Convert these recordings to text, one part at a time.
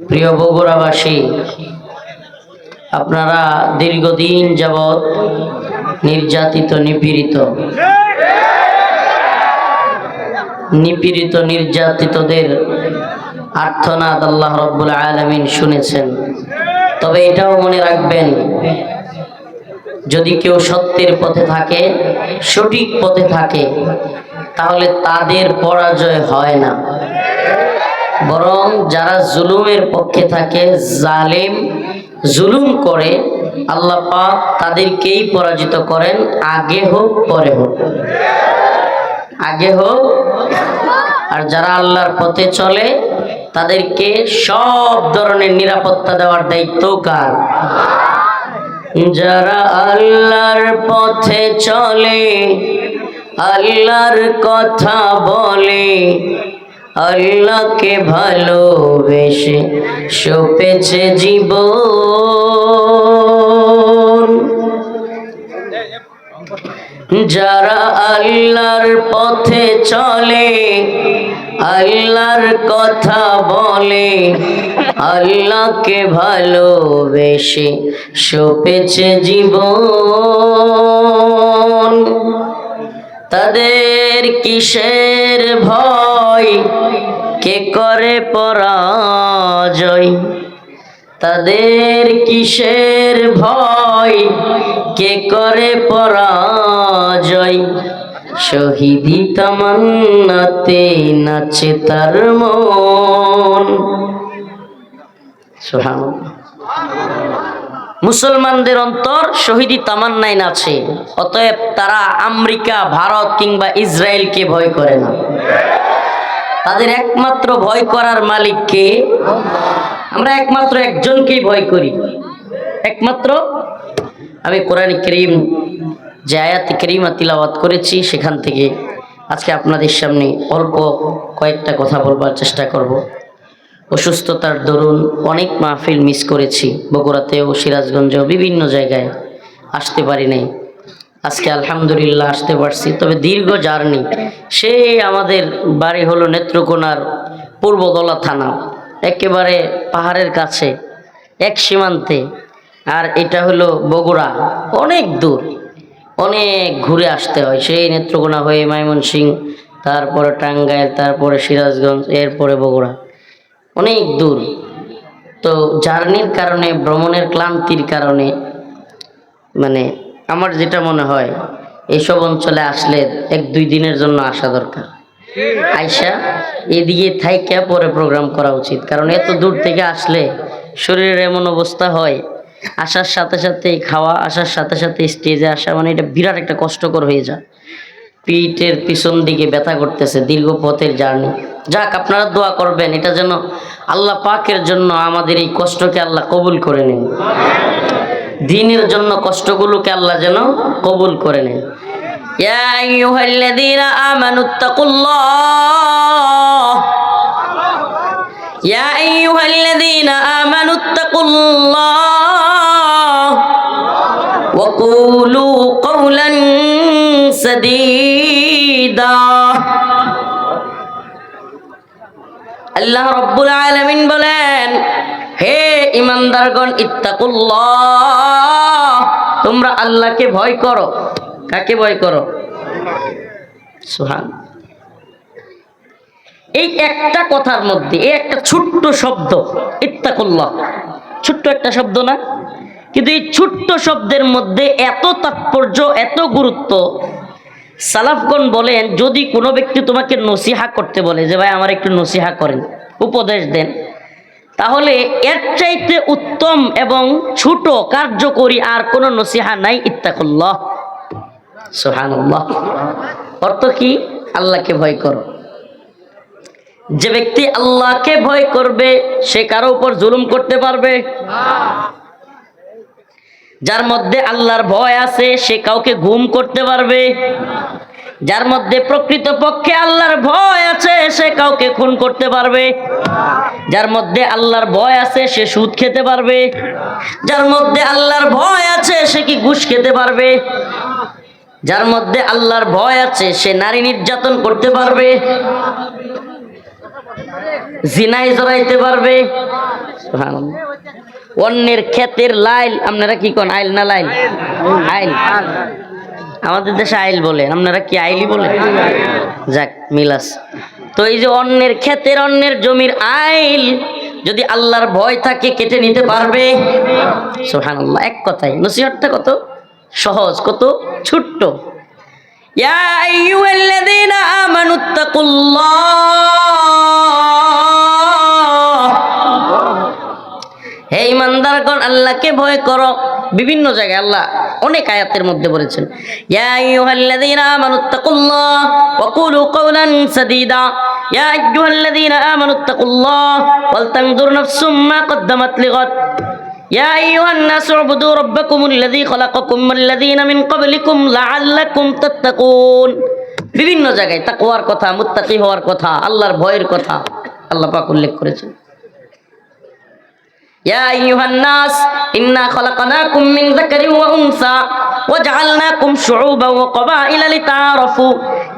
প্রিয় বগুড়াবাসী, আপনারা দীর্ঘদিন যাবৎ নির্যাতিত নির্যাতিতদের আর্তনাদ আল্লাহ রাব্বুল আলামিন শুনেছেন। তবে এটাও মনে রাখবেন, যদি কেউ সত্যের পথে থাকে, সঠিক পথে থাকে, তাহলে তাদের পরাজয় হয় না, বরং যারা জুলুমের পক্ষে থাকে, জালেম জুলুম করে, আল্লাহ পাক তাদেরকেই পরাজিত করেন, আগে হোক পরে হোক, আগে হোক। আর যারা আল্লাহর পথে চলে তাদেরকে সব ধরনের নিরাপত্তা দেওয়ার দায়িত্ব কার? যারা আল্লাহর পথে চলে, আল্লাহর কথা বলে, আল্লাহকে ভালোবেসে সপেছে জীবন। যারা আল্লাহর পথে চলে, আল্লাহর কথা বলে, আল্লাহকে ভালোবেসে সপেছে জীবন, তাদের কিসের ভয়, কে করে পরাজয়? তাদের কিসের ভয়, কে করে পরাজয়? শহীদি তামান্নাতে নাচে তার মন। সুবহানাল্লাহ। মুসলমানদের অন্তর শহীদি তামান্নায় নাচে, অতএব তারা আমেরিকা, ভারত কিংবা ইসরায়েলকে ভয় করে না। তাদের একমাত্র ভয় করার মালিক কে? আমরা একমাত্র একজনকেই ভয় করি, একমাত্র। আমি কোরআন কারীম যে আয়াত কারীমা তিলাওয়াত করেছি, সেখান থেকে আজকে আপনাদের সামনে অল্প কয়েকটা কথা বলবার চেষ্টা করব। অসুস্থতার দরুন অনেক মাহফিল মিস করেছি, বগুড়াতেও, সিরাজগঞ্জেও, বিভিন্ন জায়গায় আসতে পারি নাই। আজকে আলহামদুলিল্লাহ আসতে পারছি। তবে দীর্ঘ জার্নি, সে আমাদের বাড়ি হলো নেত্রকোনার পূর্বদলা থানা, একেবারে পাহাড়ের কাছে, এক সীমান্তে। আর এটা হলো বগুড়া, অনেক দূর, অনেক ঘুরে আসতে হয়। সেই নেত্রকোনা হয়ে ময়মনসিংহ, তারপরে টাঙ্গাইল, তারপরে সিরাজগঞ্জ, এরপরে বগুড়া, অনেক দূর। তো জার্নির কারণে, ভ্রমণের ক্লান্তির কারণে, মানে আমার যেটা মনে হয়, এইসব অঞ্চলে আসলে 1-2 দিনের জন্য আসা দরকার। আইসা এদিকে থাইকা পরে প্রোগ্রাম করা উচিত, কারণ এত দূর থেকে আসলে শরীরের এমন অবস্থা হয়, আসার সাথে সাথে খাওয়া, আসার সাথে সাথে স্টেজে আসা, মানে এটা বিরাট একটা কষ্টকর হয়ে যায়। পিঠের পিছন দিকে ব্যথা করতেছে, দীর্ঘ পথের জার্নি। যাক, আপনারা দোয়া করবেন, এটা যেন আল্লাহ পাকের জন্য আমাদের এই কষ্টকে আল্লাহ কবুল করে নেন, দ্বীনের জন্য কষ্টগুলোকে আল্লাহ যেন কবুল করে নেন। ইয়া আইয়ুহাল্লাযীনা আমানুত্তাকুল্লাহ, ইয়া আইয়ুহাল্লাযীনা আমানুত্তাকুল্লাহ ওয়া কুলু কওলান সাদীদা। আল্লাহ রাব্বুল আলামিন বলেন, হে ঈমানদারগণ, ইত্তাকুল্লাহ, তোমরা আল্লাহকে ভয় করো। কাকে ভয় করো? সুবহান। এই একটা কথার মধ্যে, এই একটা ছোট্ট শব্দ ইত্তাকুল্লাহ, ছোট্ট একটা শব্দ না? কিন্তু এই ছোট্ট শব্দের মধ্যে এত তাৎপর্য, এত গুরুত্ব। সালাফগণ বলেন, যদি কোনো ব্যক্তি তোমাকে নসিহা করতে বলে যে ভাই আমার একটু নসিহা করেন, উপদেশ দেন, তাহলে এর চাইতে উত্তম এবং ছোট কার্যকরী আর কোনো নসিহা নাই, ইত্তাকুল্লাহ। সুবহানাল্লাহ। অর্থ কি? আল্লাহকে ভয় করো। যে ব্যক্তি আল্লাহকে ভয় করবে, সে কারো উপর জুলুম করতে পারবে? যার মধ্যে আল্লাহর ভয় আছে, সে কাউকে গুম করতে পারবে? যার মধ্যে প্রকৃতপক্ষে আল্লাহর ভয় আছে, সে কাউকে খুন করতে পারবে? যার মধ্যে আল্লাহর ভয় আছে, সে সুদ খেতে পারবে? যার মধ্যে আল্লাহর ভয় আছে, সে কি ঘুষ খেতে পারবে? যার মধ্যে আল্লাহর ভয় আছে, সে নারী নির্যাতন করতে পারবে? জিনায় জড়াইতে পারবে। সুবহানাল্লাহ। অন্যের ক্ষেতের লাইল, আপনারা কি কোন আইল না লাইল? আইল, আমাদের দেশে আইল বলে, আপনারা কি আইলই বলে? যাক, মিলাস। তো এই যে অন্যের ক্ষেতের, অন্যের জমির আইল যদি আল্লাহর ভয় থাকে কেটে নিতে পারবে? সুবহানাল্লাহ। এক কথায় নসিহতটা কত সহজ, কত ছোট্ট। ইয়া আইয়ুহাল্লাযীনা আমানুত্তাকুল্লাহ, হে ঈমানদারগণ আল্লাহকে ভয় করো। বিভিন্ন জায়গায় আল্লাহ অনেক আয়াতের মধ্যে বলেছেন, ইয়া আইয়ুহাল্লাযীনা আমানুত্তাকুল্লাহ ওয়া কুলু কাওলান সাদীদা, ইয়া আইয়ুহাল্লাযীনা আমানুত্তাকুল্লাহ ওয়াল তানজুর নাফসুম মা কদ্দামাত লিগাদ, ইয়া আইয়ুহান নাসু উবুদু রাব্বাকুমুল্লাযী খালাকাকুম ওয়াল্লাযীনা মিন ক্বাবলিকুম লাআল্লাকুম তাত্তাকুন। বিভিন্ন জায়গায় তাকওয়ার কথা, মুত্তাকি হওয়ার কথা, আল্লাহর ভয়ের কথা আল্লাহ পাক উল্লেখ করেছেন। ইয়া আইয়ুহান নাস ইন্না খালাকনাকুম মিন যাকারিন ওয়া উনসা ওয়া জাআলনাকুম শুউবান ওয়া ক্বাবাইলা লিতাআরাফু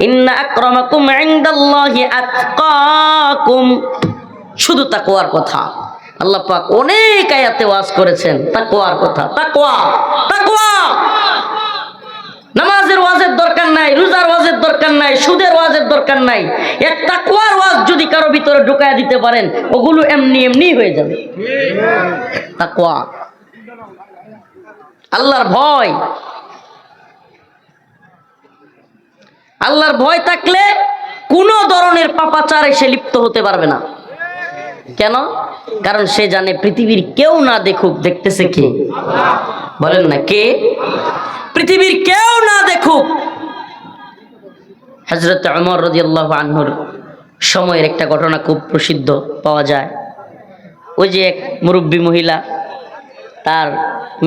ইন্না আকরামাকুম ইনদাল্লাহি আতকাকুম। শুধু তাকওয়ার কথা আল্লাহ পাক অনেক আয়াতে ওয়াজ করেছেন, তাকওয়ার কথা। তাকওয়া, তাকওয়া। নামাজের ওয়াজের দরকার নাই, রোজার ওয়াজের দরকার নাই, সুদের ওয়াজের দরকার নাই। এক তাকওয়ার ওয়াজ যদি কারো ভিতরে ঢুকায় দিতে পারেন, ওগুলো এমনি এমনি হয়ে যাবে। তাকওয়া, আল্লাহর ভয়। আল্লাহর ভয় থাকলে কোনো ধরনের পাপাচারে সে লিপ্ত হতে পারবে না। কেন? কারণ সে জানে পৃথিবীর কেউ না দেখুক, দেখতেছে কে? বলেন না, কে? পৃথিবীর কেউ না দেখুক। হযরত ওমর রাদিয়াল্লাহু আনহুর সময়ের একটা ঘটনা খুব প্রসিদ্ধ পাওয়া যায়। ওই যে এক মুরব্বী মহিলা তার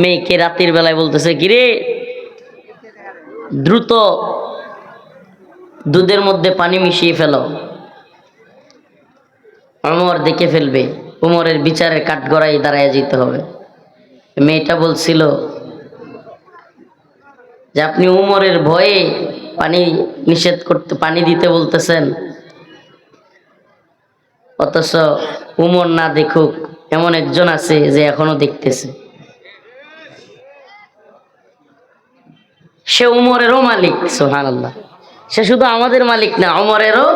মেয়েকে রাতের বেলায় বলতেছে, কিরে দ্রুত দুধের মধ্যে পানি মিশিয়ে ফেলো, ওমর দেখে ফেলবে, ওমরের বিচারের কাঠগড়ায় দাঁড়ায় যেতে হবে। মেয়েটা বলছিল যে আপনি ওমরের ভয়ে পানি নিষেধ করতে, পানি দিতে বলতেছেন, অথচ ওমর না দেখুক এমন একজন আছে যে এখনো দেখতেছে। সে ওমরেরও মালিক। সুবহানাল্লাহ। সে শুধু আমাদের মালিক না, ওমরেরও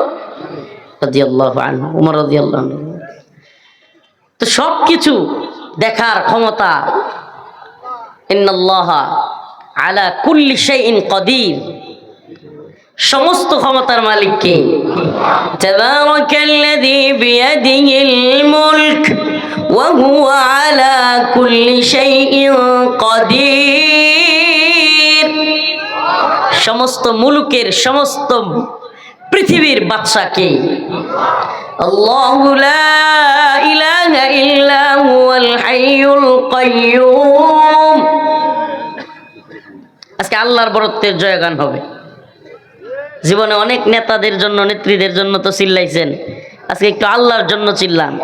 রাদিয়াল্লাহু আনহু, ওমর রাদিয়াল্লাহু আনহু। তো সবকিছু দেখার ক্ষমতা, ইন্নাল্লাহা আলা কুল্লি শাইইন কাদির, সমস্ত ক্ষমতার মালিক কে? তাবারাকাল্লাযী বিয়াদিহিল মুলক ওয়া হুয়া আলা কুল্লি শাইইন কাদির। সমস্ত মুলুকের, সমস্ত পৃথিবীর বাদশা কে? আল্লাহু লা ইলাহা ইল্লা হুয়াল হাইয়ুল কাইয়্যুম। আজকে আল্লাহর বরত্বের জয়গান হবে। জীবনে অনেক নেতাদের জন্য, নেত্রীদের জন্য তো চিল্লাইছেন, আজকে একটু আল্লাহর জন্য চিল্লান।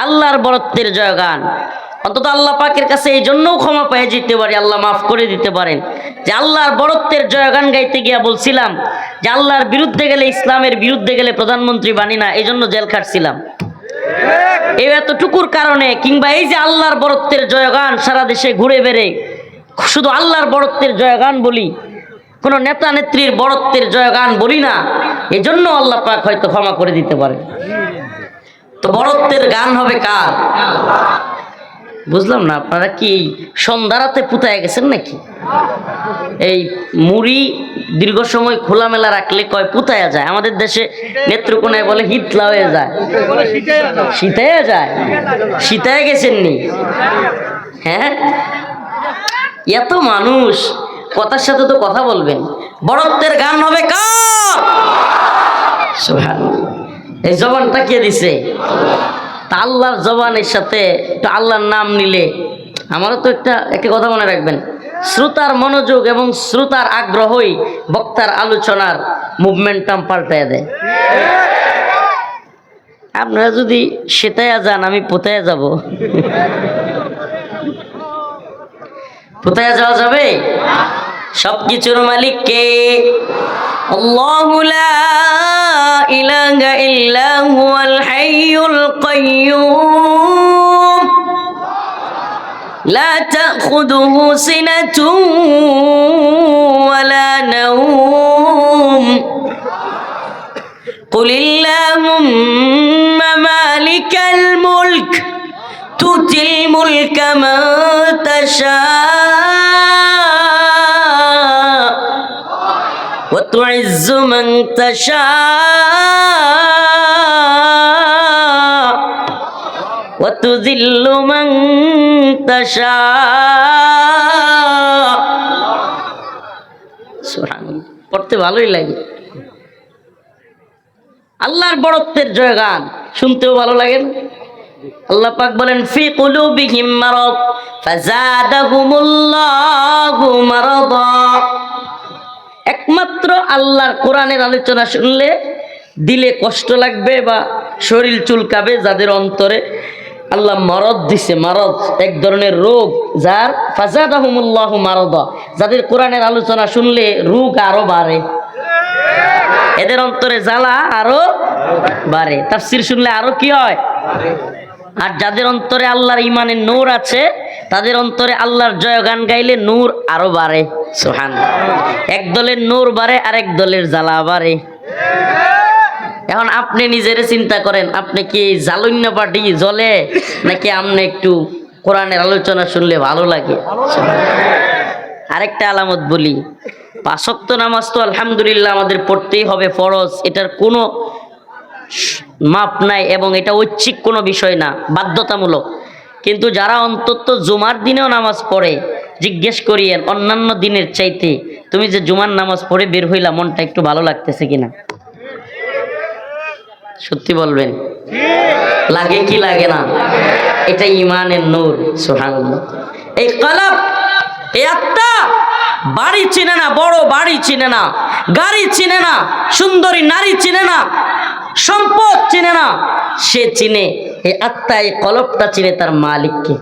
আল্লাহর বরত্বের জয়গান। অন্তত আল্লাহ পাকের কাছে এই জন্যও ক্ষমা পেয়ে যেতে পারি, আল্লাহ মাফ করে দিতে পারেন। যে আল্লাহর বরত্বের জয়গান গাইতে গিয়া বলছিলাম যে আল্লাহর বিরুদ্ধে গেলে, ইসলামের বিরুদ্ধে গেলে প্রধানমন্ত্রী বানি না, এই জন্য জেল খাটছিলাম। এই এতটুকুর কারণে, কিংবা এই যে আল্লাহর বরত্বের জয়গান সারা দেশে ঘুরে বেড়ে শুধু আল্লাহর বরত্বের জয়গান বলি, কোন নেতা নেত্রীর বরত্বের জয়গান বলি না, এজন্য আল্লাহ পাক হয়তো ক্ষমা করে দিতে পারে। তো বরত্বের গান হবে কার? বুঝলাম না, আপনারা কি সন্ধ্যারাতে পুতায় গেছেন নাকি? এই মুড়ি দীর্ঘ সময় খোলামেলা রাখলে কয় পুতায়া যায়। আমাদের দেশে নেত্রকোনায় বলে হিতলা হয়ে যায়, শীতায়া যায়। শীতায় গেছেননি? হ্যাঁ, এত মানুষ, কথার সাথে তো কথা বলবেন। বরত্বের গান হবে কার? সুবহানাল্লাহ। এই জবানটা কে দিছে? আল্লাহর জবানের সাথে একটু আল্লাহর নাম নিলে, আমারও তো একটা কথা মনে রাখবেন, শ্রোতার মনোযোগ এবং শ্রোতার আগ্রহই বক্তার আলোচনার মুভমেন্টাম পাল্টায় দেয়। আপনারা যদি সেটাইয়া যান, আমি পোতায়া যাব? পোতায়া যাওয়া যাবে? সবকিছুর মালিক কে? আল্লাহু লা ইলাহা ইল্লা হুয়াল হাইয়ুল কাইয়্যুম লা তাখুযুহু সিনাতুন ওয়ালা নাওম কুলিল্লাহুম্মা মালিকাল মুলক তুতিল মুলকা মান তাশা وتعز من تشاء وتذل من تشاء সুবহানাল্লাহ পড়তে ভালোই লাগে। আল্লাহর বড়ত্বের জয়গান শুনতেও ভালো লাগে না? আল্লাহ পাক বলেন ফি কুলুবিহিম মারাদ ফাযাদাহুমুল্লাহু মারাদা। একমাত্র আল্লাহর কোরআনের আলোচনা শুনলে দিলে কষ্ট লাগবে বা শরীর চুলকাবে, যাদের অন্তরে আল্লাহ মারদ দিছে, মারদ এক ধরনের রোগ, যার ফাযাদাহুমুল্লাহু মারাদা, যাদের কোরআনের আলোচনা শুনলে রোগ আরো বাড়ে, এদের অন্তরে জ্বালা আরো বাড়ে, তাফসীর শুনলে আরো কি হয়। আর যাদের অন্তরে আল্লাহর ঈমানের নূর আছে, তাদের অন্তরে আল্লাহর জয়গান গাইলে নূর আরো বাড়ে। সুবহানাল্লাহ। এক দলের নূর বাড়ে, আরেক দলের জ্বালা বাড়ে। এখন আপনি নিজেরে চিন্তা করেন, আপনি কি জালন্য পাটি জ্বলে নাকি আপনি একটু কোরআনের আলোচনা শুনলে ভালো লাগে? আরেকটা আলামত বলি, 5 ওয়াক্ত নামাজ তো আলহামদুলিল্লাহ আমাদের পড়তেই হবে, ফরজ, এটার কোনো মাপ নাই এবং এটা ঐচ্ছিক কোনো বিষয় না, বাধ্যতামূলক। কিন্তু যারা অন্তত জুমার দিনেও নামাজ পড়ে, জিজ্ঞেস করিয়েন অন্যান্য দিনের চাইতে তুমি যে জুমার নামাজ পড়ে বের হইলা, মনটা একটু ভালো লাগতেছে কিনা? সত্যি বলবেন, লাগে কি লাগে না? এটা ঈমানের নূর। সুবহানাল্লাহ। এই কলব, এই আত্মা বাড়ি চিনে না, বড় বাড়ি চিনে না, গাড়ি চিনে না, সুন্দরী নারী চিনে না, সম্পদ চিনে না, সে চিনে, এই আত্মা, এই কলবটা চিনে তার মালিককে।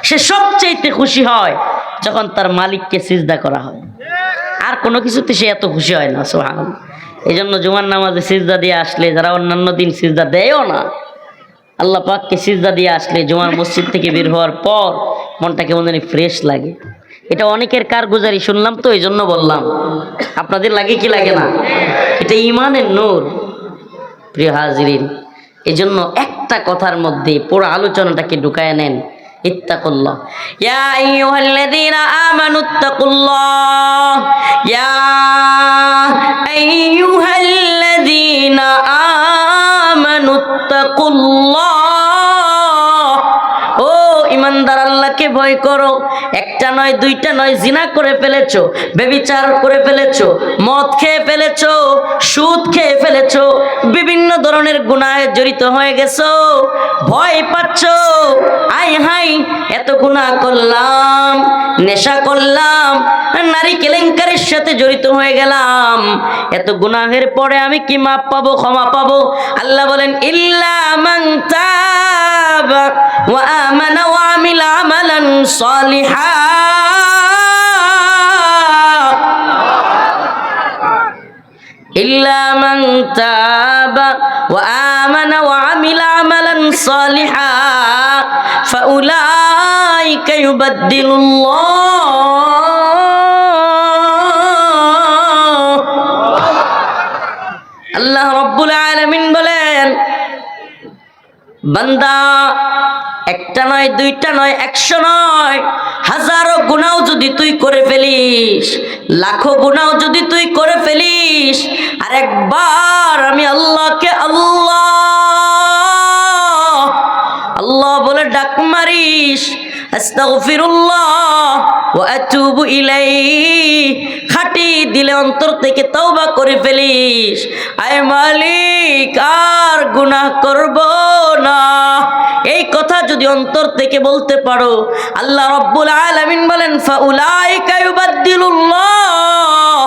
সে সবচেয়ে খুশি হয় যখন তার মালিককে সিজদা করা হয়, আর কোনো কিছুতে সে এত খুশি হয় না। সুবহানাল্লাহ। এই জন্য জুমার নামাজে সিজদা দিয়ে আসলে, যারা অন্যান্য দিন সিজদা দেয়ও না, আল্লাহ পাককে সিজদা দিয়ে আসলে জুমার মসজিদ থেকে বের হওয়ার পর মনটা কেমন জানি ফ্রেশ লাগে। এটা অনেকের কারগুজারি শুনলাম তো, এই জন্য বললাম। আপনাদের লাগে কি লাগে না? এটা ঈমানের নূর। প্রিয় হাজিরিন, এই জন্য একটা কথার মধ্যে পুরো আলোচনাটাকে ঢুকায় নেন, ইত্তাকুল্লাহ। ইয়া আইয়ুহাল্লাযীনা আমানুত্তাকুল্লাহ, ইয়া আইয়ুহাল্লাযীনা আমানুত্তাকুল্লাহ। ও ইমানদার, আল্লাহকে ভয় করো। একটা নয়, দুইটা নয়, জিনা করে ফেলেছো, ব্যভিচার করে ফেলেছো, মদ খেয়ে ফেলেছো, সুদ খেয়ে ফেলেছো, বিভিন্ন ধরনের গুনাহে জড়িত হয়ে গেছো, ভয় পাচ্ছো, আই হাই এত গুনাহ করলাম, নেশা করলাম, নারী কেলেঙ্কারির সাথে জড়িত হয়ে গেলাম, এত গুনাহের পরে আমি কি মাপ পাবো, ক্ষমা পাবো? আল্লাহ বলেন ইল্লা মান তাবা ওয়া আমানা ওয়া আমিলা আমালান সালিহা। ইল্লা মান তাবা ওয়া আমানা ওয়া আমিলা আমালান সালিহা ফাউলাইকা ইউবাদদিলুল্লাহ। আল্লাহ রাব্বুল আলামিন বলেন, বান্দা একটা নয়, দুইটা নয়, 100 নয়, হাজারো গুনাহ যদি তুই করে ফেলিস, লাখো গুনাহ যদি তুই করে ফেলিস, আর একবার আমি আল্লাহকে আল্লাহ আল্লাহ বলে ডাক মারিস, আস্তাগফিরুল্লাহ ওয়া আতুবু ইলাইহি, খাটি দিলে অন্তর থেকে তওবা করে ফেলিস, আয় মালিক আর গুনাহ করব না, এই কথা যদি অন্তর থেকে বলতে পারো, আল্লাহ রাব্বুল আলামিন বলেন ফাউলাইকা ইউবাদদিলুল্লাহ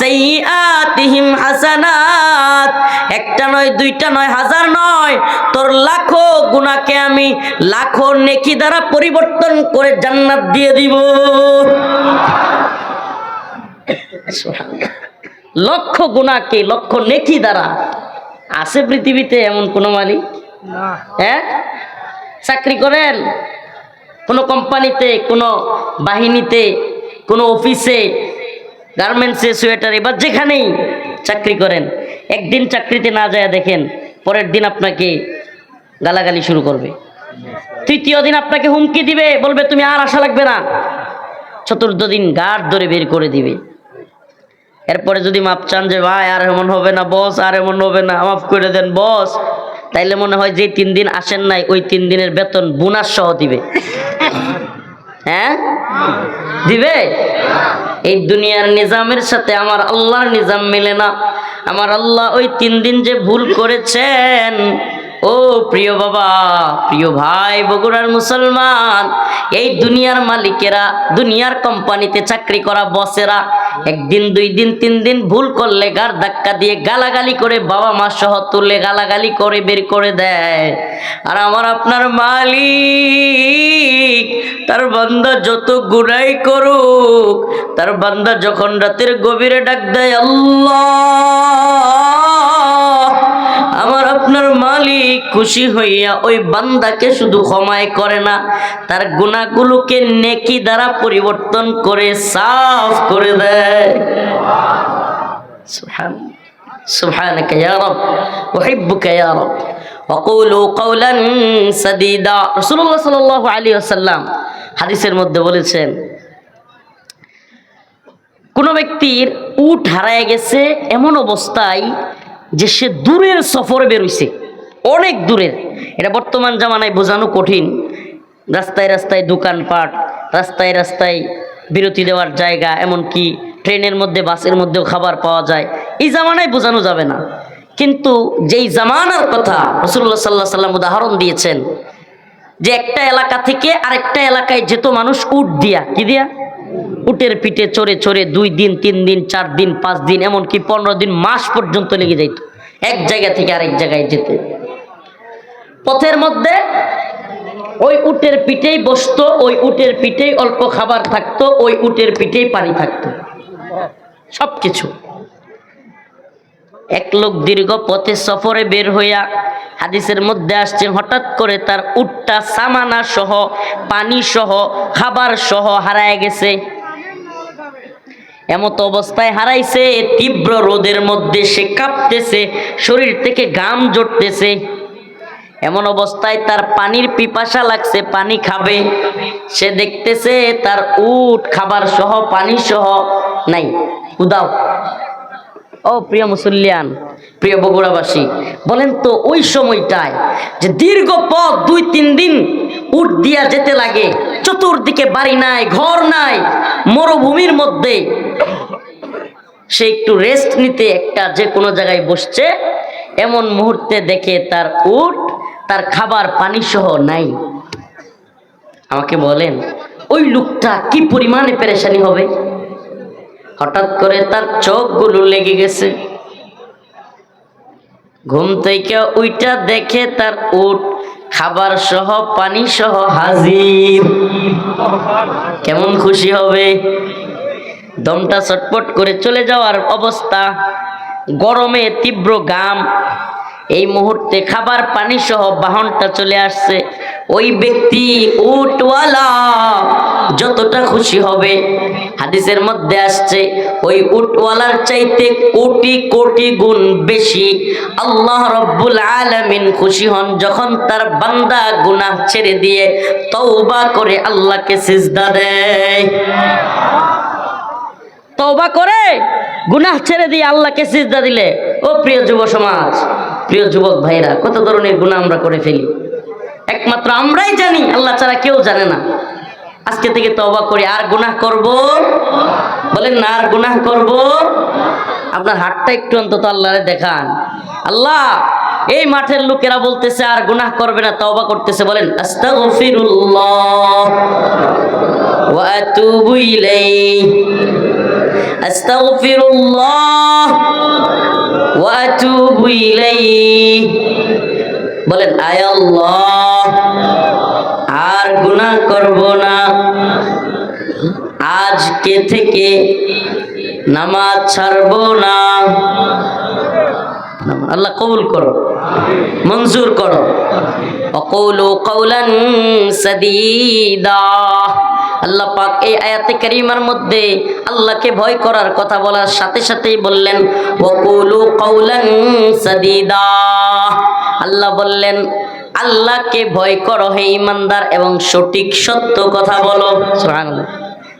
সাইয়্যাতিহিম হাসানাত। একটা নয়, দুইটা নয়, হাজার নয়, তোর লাখো গুনাহকে আমি লাখো নেকি দ্বারা পরিবর্তন করে জান্নাত দিয়ে দিব। লক্ষ গুনাহকে লক্ষ নেকি দ্বারা আছে পৃথিবীতে এমন কোন মালিক? হ্যাঁ, চাকরি করেন কোন কোম্পানিতে, কোন বাহিনীতে, কোন অফিসে, গার্মেন্টসে, সোয়েটারে বা যেখানেই চাকরি করেন, একদিন চাকরিতে না যায় দেখেন পরের দিন আপনাকে গালাগালি শুরু করবে, তৃতীয় দিন আপনাকে হুমকি দিবে, বলবে তুমি আর আসা লাগবে না, চতুর্থ দিন গাড় ধরে বের করে দিবে। এরপরে যদি মাপ চান যে ভাই আর এমন হবে না বস, আর এমন হবে না, মাফ করে দেন বস, তাইলে মনে হয় যে 3 দিন আসেন নাই ওই 3 দিনের বেতন বোনাস সহ দিবে। হ্যাঁ দিবে? এই দুনিয়ার নিজামের সাথে আমার আল্লাহর নিজাম মিলে না। আমার আল্লাহ ওই 3 দিন যে ভুল করেছেন, ও প্রিয় বাবা, প্রিয় ভাই, বগুড়ার মুসলমান, এই দুনিয়ার মালিকেরা, দুনিয়ার কোম্পানিতে চাকরি করা বসেরা একদিন 2 দিন 3 দিন ভুল করলে গার ধাক্কা দিয়ে গালাগালি করে বাবা মা সহ তুলে গালাগালি করে বের করে দেয়। আর আমার আপনার মালিক তার বান্দা যত গুনাহ করুক, তার বান্দা যখন রাতের গভীরে ডাক দেয় আল্লাহ, আমার আপনার মালিক খুশি হইয়া ওই বান্দাকে শুধু ক্ষমাই করে না, তার গুনাহগুলোকে নেকি দ্বারা পরিবর্তন করে সাফ করে দেয়। সুবহানাকা ইয়া রব, উহিব্বুকা ইয়া রব, ওয়াকুলু কওলান সাদীদা। রাসূলুল্লাহ সাল্লাল্লাহু আলাইহি ওয়াসাল্লাম হাদিসের মধ্যে বলেছেন, কোন ব্যক্তির উট হারায় গেছে এমন অবস্থায় যে সে দূরের সফরে বের হইছে, অনেক দূরের। এটা বর্তমান জামানায় বোঝানো কঠিন। রাস্তায় রাস্তায় দোকানপাট, রাস্তায় রাস্তায় বিরতি দেওয়ার জায়গা, এমনকি ট্রেনের মধ্যে বাসের মধ্যেও খাবার পাওয়া যায়, এই জামানায় বোঝানো যাবে না। কিন্তু যেই জামানার কথা রাসূলুল্লাহ সাল্লাল্লাহু আলাইহি ওয়াসাল্লাম উদাহরণ দিয়েছেন, যে একটা এলাকা থেকে আরেকটা এলাকায় যেত মানুষ উট দিয়া, কি দিয়া? উটের পিঠে চড়ে চড়ে 2 দিন 3 দিন 4 দিন 5 দিন এমনকি 15 দিন মাস পর্যন্ত লেগে যাইত এক জায়গা থেকে আরেক জায়গায় যেতে। পথের মধ্যে ওই উটের পিঠেই বসতো, ওই উটের পিঠেই অল্প খাবার থাকতো, ওই উটের পিঠেই পানি থাকতো, সবকিছু। এক লোক দীর্ঘ পথে সফরে বের হইয়া, হাদিসের মধ্যে আসছে, হঠাৎ করে তার উটটা সামানা সহ, পানি সহ, খাবার সহ হারায় গেছে। এমত অবস্থায় হারাইছে, তীব্র রোদের মধ্যে সে কাঁপতেছে, শরীর থেকে ঘাম ঝরতেছে। এমন অবস্থায় তার পানির পিপাসা লাগছে, পানি খাবে। সে দেখতেছে তার উট খাবার সহ পানি সহ নাই, উদাও। ও প্রিয় মুসল্লিয়ান, প্রিয় বগুড়াবাসী, বলেন তো ওই সময়টায় যে দীর্ঘ পথ 2-3 দিন উট দিয়া যেতে লাগে, চতুর্দিকে বাড়ি নাই, ঘর নাই, মরুভূমির মধ্যে, সে একটু রেস্ট নিতে একটা যে কোনো জায়গায় বসছে, এমন মুহূর্তে দেখে তার উট তার খাবার পানি সহ নাই। আমাকে বলেন ওই লোকটা কি পরিমাণে পেরেশানি হবে? হঠাৎ করে তার চোখগুলো লেগে গেছে, ঘুম থেকে উইটা দেখে তার উট খাবার সহ পানি সহ হাজির। কেমন খুশি হবে! দমটা ছটপট করে চলে যাওয়ার অবস্থা, গরমে তীব্র ঘাম, এই মুহূর্তে খাবার পানি সহ বাহনটা চলে আসছে। ওই ব্যক্তি উটওয়ালা যতটা খুশি হবে, হাদিসের মধ্যে আসছে ওই উটওয়ালার চাইতে কোটি কোটি গুণ বেশি আল্লাহ রব্বুল আলামিন খুশি হন যখন তার বান্দা গুনাহ ছেড়ে দিয়ে তওবা করে আল্লাহকে সিজদা দেয়। তওবা করে গুনাহ ছেড়ে দিয়ে আল্লাহকে সিজদা দিলে, ও প্রিয় যুব সমাজ, প্রিয় যুবক ভাইরা, কত ধরনের গুনাহ আমরা করে ফেলি, একমাত্র আমরাই জানি, আল্লাহ ছাড়া কেউ জানে না। আজকে থেকে তওবা করি, আর গুনাহ করব, বলেন না আর গুনাহ করব। আপনার হাতটা একটু অন্তত আল্লাহরে দেখান। আল্লাহ, এই মাঠের লোকেরা বলতেছে আর গুনাহ করবে না, তওবা করতেছে, বলেন আস্তাগফিরুল্লাহ ওয়া আতুবু ইলাইহি, আস্তাগফিরুল্লাহ ওয়া আতুবু ইলাইহি। বলেন আয় আল্লাহ, আর গুনাহ করব না, আজকে থেকে নামাজ ছাড়বো না। আল্লাহ কবুল করো, মঞ্জুর করো। ওয়াকুলু কওলান সাদীদা। আল্লাহ পাক এই আয়াতে কারিমার মধ্যে আল্লাহকে ভয় করার কথা বলার সাথে সাথেই বললেন ওয়াকুলু কওলান সাদীদা। আল্লাহ বললেন আল্লাহকে ভয় করো হে ঈমানদার এবং সঠিক সত্য কথা বলো। সুবহানাল্লাহ।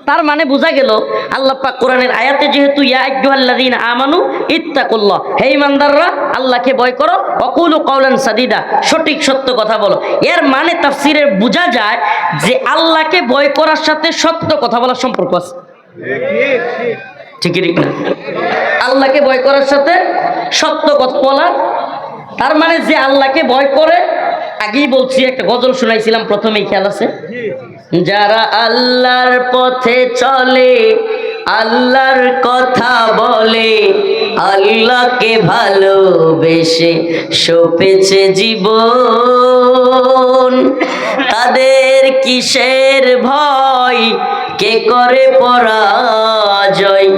তার মানে বোঝা গেল আল্লাহ পাক কোরআনের আয়াতে যেহেতু ইয়া আইয়ুহাল্লাযীনা আমানু ইত্তাকুল্লাহ, হে ঈমানদাররা আল্লাহকে ভয় করো, ওয়াকুলু কওলান সাদীদা, সঠিক সত্য কথা বলো। এর মানে তাফসীরে বোঝা যায় যে আল্লাহকে ভয় করার সাথে সত্য কথা বলার সম্পর্ক আছে। ঠিক না? আল্লাহকে ভয় করার সাথে সত্য কথা বলা, তার মানে যে আল্লাহকে ভয় করে, আগেই বলছি একটা গজল শোনাইছিলাম প্রথমেই, খেয়াল আছে? যারা আল্লাহর পথে চলে, আল্লাহর কথা বলে, আল্লাহকে ভালোবেসে সপেছে জীবন, তাদের কিসের ভয়, কে করে পরাজয়,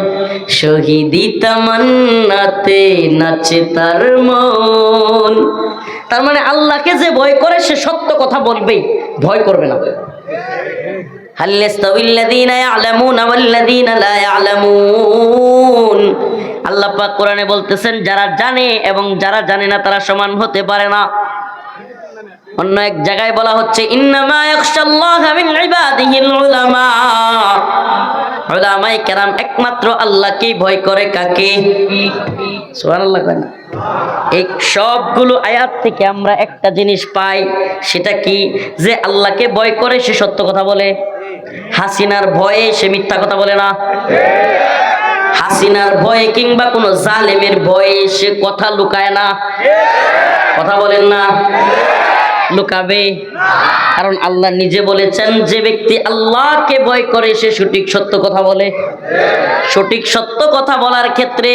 শহীদি তামান্নাতে নাচে তার মন। তার মানে আল্লাহকে যে ভয় করে সে সত্য কথা বলবেই, ভয় করবে না। হাল ইয়াস্তাবিল্লাযীনা ইয়া'লামুনা ওয়াল্লাযীনা লা ইয়া'লামুন। আল্লাহ পাক কোরআনে বলতেছেন যারা জানে এবং যারা জানে না তারা সমান হতে পারে না। অন্য এক জায়গায় বলা হচ্ছে ইন্নামা ইয়াখশাল্লাহা মিন ইবাদিহিল উলামা। উলামায়ে কেরাম একমাত্র আল্লাহকেই ভয় করে। কাকে? সুবহানাল্লাহ। এই সবগুলো আয়াত থেকে আমরা একটা জিনিস পাই, সেটা কি? যে আল্লাহকে ভয় করে সে সত্য কথা বলে। হাসিনার ভয়ে সে মিথ্যা কথা বলে না। হাসিনার ভয়ে কিংবা কোনো জালেমের ভয়ে সে কথা লুকায় না। কথা বলেন না? লুকাবে? কারণ আল্লাহ নিজে বলেছেন যে ব্যক্তি আল্লাহকে ভয় করে সে সঠিক সত্য কথা বলে। সঠিক সত্য কথা বলার ক্ষেত্রে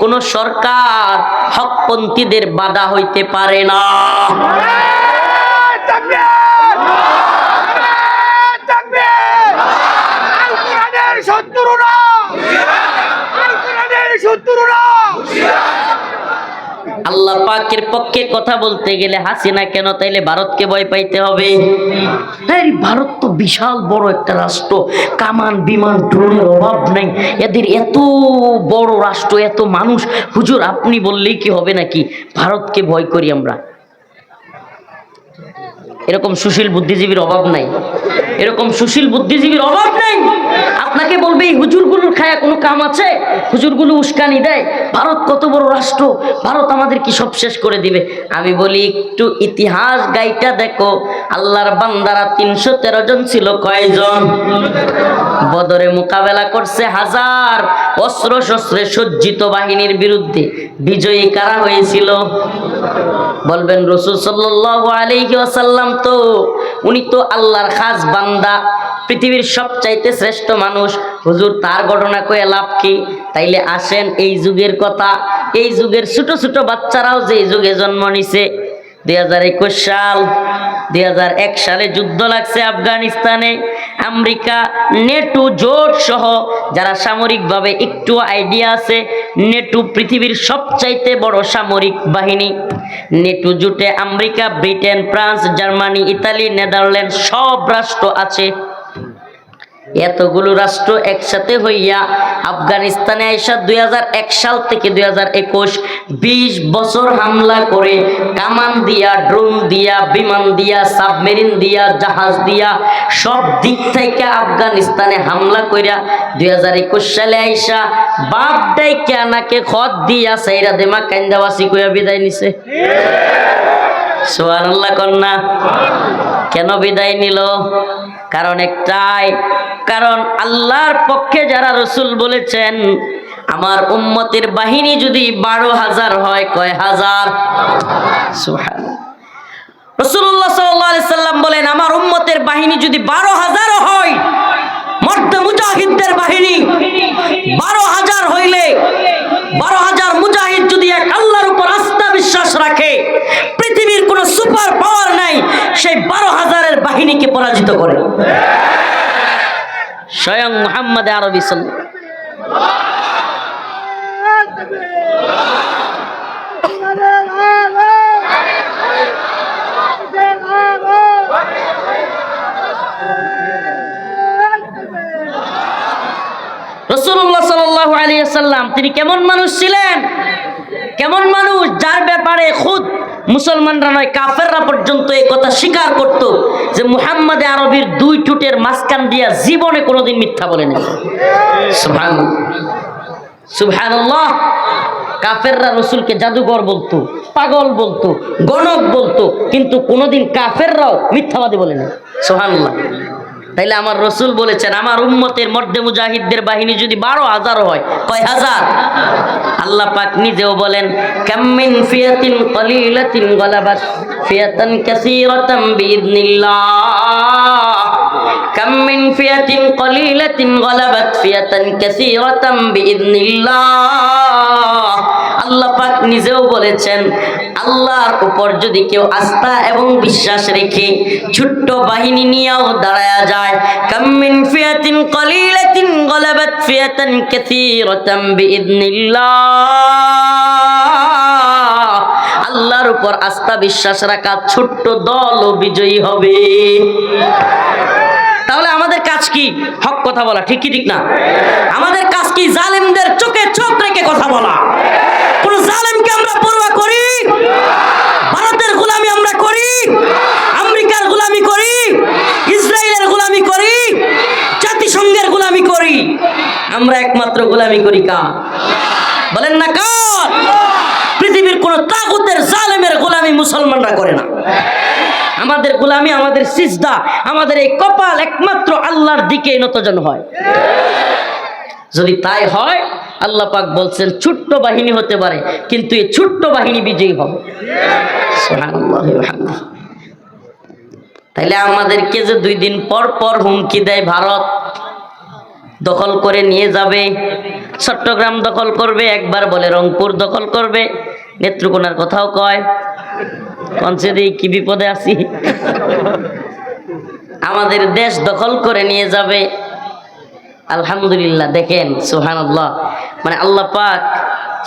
কোন সরকার হকপন্থীদের বাধা হইতে পারে না। আল্লাহ পাকের পক্ষে কথা বলতে গেলে হাসিনা কেন, তাইলে ভারতকে ভয় পাইতে হবে? ভারত তো বিশাল বড় একটা রাষ্ট্র, কামান বিমান ড্রোনের অভাব নাই, এদের এত বড় রাষ্ট্র, এত মানুষ। হুজুর আপনি বললেই কি হবে নাকি ভারতকে ভয় করি আমরা? এরকম সুশীল বুদ্ধিজীবীর অভাব নাই, এরকম সুশীল বুদ্ধিজীবীর অভাব নাই। আপনাকে বলবে এই হুজুরগুলোর খায়া কোনো কাম আছে? হুজুরগুলো উস্কানি দেয়, ভারত কত বড় রাষ্ট্র, ভারত আমাদের কি সব শেষ করে দিবে। আমি বলি একটু ইতিহাস গাইটা দেখো, আল্লাহর বান্দারা 313 জন ছিল, কয়জন? বদরে মোকাবেলা করছে হাজার অস্ত্র শস্ত্রে সজ্জিত বাহিনীর বিরুদ্ধে। বিজয়ী কারা হয়েছিল? বলবেন রাসূল সাল্লাল্লাহু আলাইহি ওয়াসাল্লাম। তো উনি তো আল্লাহর খাস বান্দা, পৃথিবীর সবচাইতে শ্রেষ্ঠ মানুষ। হুজুর তার ঘটনা কয়ে লাভ কি? তাইলে আসেন এই যুগের কথা, এই যুগের ছোট ছোট বাচ্চারাও যে যুগে জন্ম নিছে। 2021 সাল, 2001 সালে যুদ্ধ লাগছে আফগানিস্তানে। আমেরিকা নেটো জোট সহ যারা সামরিকভাবে একটু আইডিয়া আছে, নেটো পৃথিবীর সবচাইতে বড় সামরিক বাহিনী। নেটো জোটে America, Britain, France, Germany, Italy, Netherland সব রাষ্ট্র আছে। এতগুলো রাষ্ট্র একসাথে হইয়া আফগানিস্তানে আইসা 2001 সাল থেকে 2021 20 বছর হামলা করে, কামান দিয়া, ড্রোন দিয়া, বিমান দিয়া, সাবমেরিন দিয়া, জাহাজ দিয়া, সব দিক থেকে আফগানিস্তানে হামলা কইরা 2021 সালে আইসা বাপ ডাইকা নাকে খত দিয়া সাইরা দেমা কান্দাবাসি কইয়া বিদায় নিছে। সুবহানাল্লাহ কন্যা। কেন বিদায় নিল? কারণ একটাই, কারণ আল্লাহর পক্ষে যারা রাসূল বলেছেন আমার উম্মতের বাহিনী যদি 12,000 হয়, কয় হাজার? সুবহানাল্লাহ। রাসূলুল্লাহ সাল্লাল্লাহু আলাইহি সাল্লাম বলেন আমার উম্মতের বাহিনী যদি 12,000 হয়, মর্দ মুজাহিদদের বাহিনী 12,000 হইলে 12,000 মুজাহিদ যদি এক আল্লাহর উপর আস্থা বিশ্বাস রাখে, পৃথিবীর কোন সুপার পাওয়ার নাই সেই 12,000-এর বাহিনীকে পরাজিত করে। স্বয়ং মুহাম্মদ আরবি সাল্লাল্লাহু রাসূলুল্লাহ সাল্লাল্লাহু আলাইহি ওয়াসাল্লাম তিনি কেমন মানুষ ছিলেন? কেমন মানুষ, যার ব্যাপারে খুদ মুসলমানরা নয় কাফেররা পর্যন্ত এই কথা স্বীকার করত যে মুহাম্মদ আরবির দুই ঠোঁটের মাঝখান দিয়া জীবনে কোনোদিন মিথ্যা বলে নাই। সুবহানাল্লাহ, সুবহানাল্লাহ। কাফেররা রসুলকে জাদুঘর বলতো, পাগল বলতো, গণক বলতো, কিন্তু কোনোদিন কাফেররাও মিথ্যাবাদী বলে নাই। সুবহানাল্লাহ। তাইলে আমার রসুল বলেছেন আমার উম্মতের মধ্যে মুজাহিদদের বাহিনী যদি 12,000 হয়, কয় হাজার? আল্লাহ পাক নিজেও বলেন কাম মিন ফিয়াতিন কলিলাতিন গালাবাত ফিয়াতান কাসীরাতাম বিইذনিল্লাহ, কাম মিন ফিয়াতিন কলিলাতিন গালাবাত ফিয়াতান কাসীরাতাম বিইذনিল্লাহ। আল্লাহ পাক নিজেও বলেছেন আল্লাহর উপর যদি কেউ আস্থা এবং বিশ্বাস রেখে ছোট্ট বাহিনী নিয়েও দাঁড়ায়া যায়, কাম মিন ফিয়াতিন কলিলাতিন গালাবাত ফিয়াতান কাসীরাতাম বিইذনিল্লাহ। আল্লাহর উপর আস্থা বিশ্বাস রাখা ছোট্ট দলও বিজয়ী হবে। তাহলে আমাদের কাজ কি? হক কথা বলা, ঠিক কি ঠিক না? আমাদের কাজ কি? জালেমদের চোখে চোখ রেখে কথা বলা। কোন জালেমকে আমরা পরোয়া করি? ভারতের গোলামি আমরা করি, আমেরিকার গোলামি করি, ইসরায়েলের গোলামি করি, জাতিসংঘের গোলামি করি? আমরা একমাত্র গোলামি করি কার? বলেন না কার? পৃথিবীর কোন তাগুতের জালেমের গোলামি মুসলমানরা করে না। আমাদের গোলামি, আমাদের সিজদা, আমাদের এই কপাল একমাত্র আল্লাহর দিকে নতজন হয়। যদি তাই হয়, আল্লাহ পাক বলছেন ছোট্ট বাহিনী হতে পারে কিন্তু এই ছোট্ট বাহিনী বিজয়ী হবে। সুবহানাল্লাহ ওয়া বিহামদিহি। তাইলে আমাদেরকে যে 2 দিন পর পর হুমকি দেয় ভারত, দখল করে নিয়ে যাবে, চট্টগ্রাম দখল করবে, একবার বলে রংপুর দখল করবে, নেত্রকোনার কথাও কয়, কনসেদি কি বিপদে আছি। আমাদের দেশ দখল করে নিয়ে যাবে। আলহামদুলিল্লাহ, দেখেন সুবহানাল্লাহ, মানে আল্লাহ পাক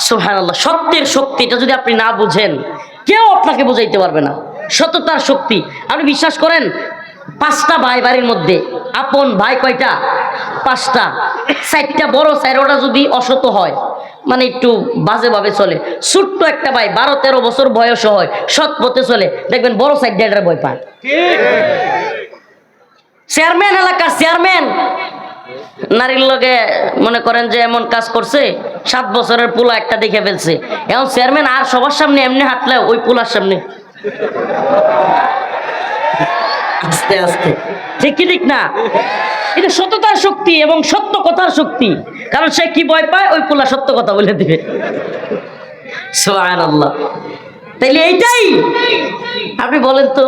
সুবহানাল্লাহ, সত্যের শক্তিটা যদি আপনি না বুঝেন কেউ আপনাকে বুঝাইতে পারবে না। সততার শক্তি আপনি বিশ্বাস করেন। 5টা ভাই বাড়ির মধ্যে, আপন ভাই কয়টা? 5টা। 4টা বড়, 4টা যদি অসত হয়, মানে একটু বাজেভাবে চলে, ছোট্ট একটা ভাই 12-13 বছর বয়স হয়, সৎ পথে চলে, দেখবেন বড় 4টার ভয় পায়। চেয়ারম্যান, এলাকার চেয়ারম্যান নারীর লগে মনে করেন যে এমন কাজ করছে, 7 বছরের পোলা একটা দেখে ফেলছে, এখন চেয়ারম্যান আর সবার সামনে এমনি হাঁটলে ওই পোলার সামনে আস্তে আস্তে, ঠিক কি ঠিক না? এটা সততার শক্তি এবং সত্য কথার শক্তি। কারণ সে কি ভয় পায়? ওই পোলা সত্য কথা বলে দিবে। সুবহানাল্লাহ। তাইলে এইটাই আপনি বলেন তো,